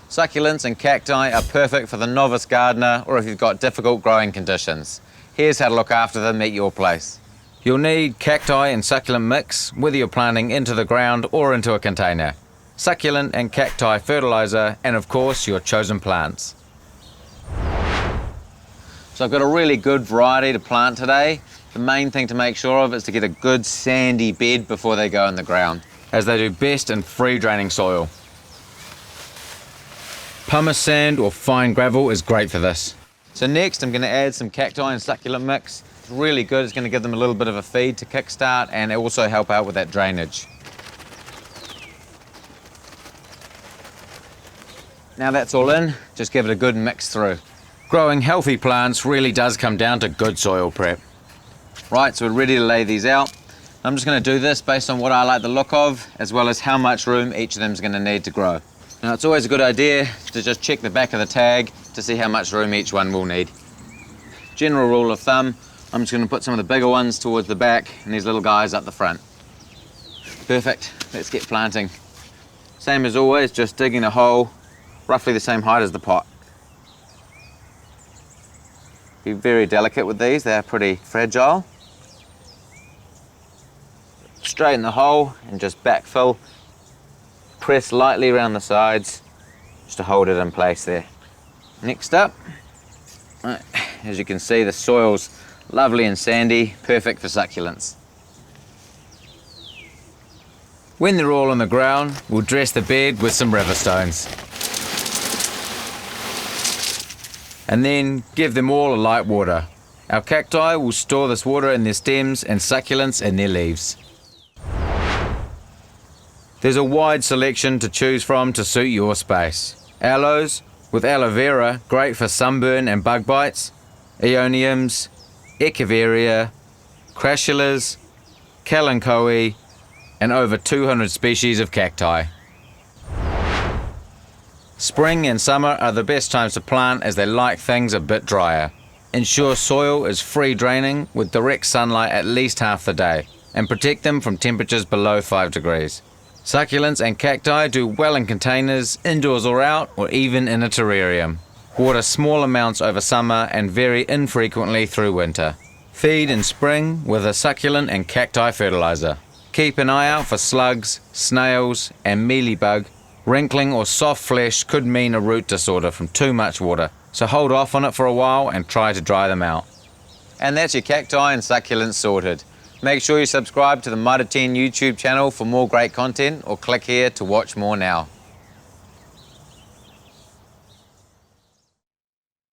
Succulents and cacti are perfect for the novice gardener or if you've got difficult growing conditions. Here's how to look after them at your place. You'll need cacti and succulent mix, whether you're planting into the ground or into a container. Succulent and cacti fertilizer, and of course your chosen plants. So I've got a really good variety to plant today. The main thing to make sure of is to get a good sandy bed before they go in the ground, as they do best in free draining soil. Pumice sand or fine gravel is great for this. So next I'm going to add some cacti and succulent mix. It's really good, it's going to give them a little bit of a feed to kickstart and also help out with that drainage. Now that's all in, just give it a good mix through. Growing healthy plants really does come down to good soil prep. Right, so we're ready to lay these out. I'm just going to do this based on what I like the look of, as well as how much room each of them is going to need to grow. Now it's always a good idea to just check the back of the tag to see how much room each one will need. General rule of thumb, I'm just going to put some of the bigger ones towards the back and these little guys up the front. Perfect, let's get planting. Same as always, just digging a hole roughly the same height as the pot. Be very delicate with these, they're pretty fragile. Straighten the hole and just backfill. Press lightly around the sides just to hold it in place there. Next up, as you can see, the soil's lovely and sandy, perfect for succulents. When they're all on the ground, we'll dress the bed with some river stones. And then give them all a light water. Our cacti will store this water in their stems and succulents in their leaves. There's a wide selection to choose from to suit your space. Aloes, with aloe vera, great for sunburn and bug bites. Aeoniums, Echeveria, Crassulas, Kalanchoe, and over 200 species of cacti. Spring and summer are the best times to plant as they like things a bit drier. Ensure soil is free draining with direct sunlight at least half the day and protect them from temperatures below 5 degrees. Succulents and cacti do well in containers, indoors or out, or even in a terrarium. Water small amounts over summer and very infrequently through winter. Feed in spring with a succulent and cacti fertilizer. Keep an eye out for slugs, snails, and mealybug. Wrinkling or soft flesh could mean a root disorder from too much water, so hold off on it for a while and try to dry them out. And that's your cacti and succulents sorted. Make sure you subscribe to the Mitre YouTube channel for more great content, or click here to watch more now.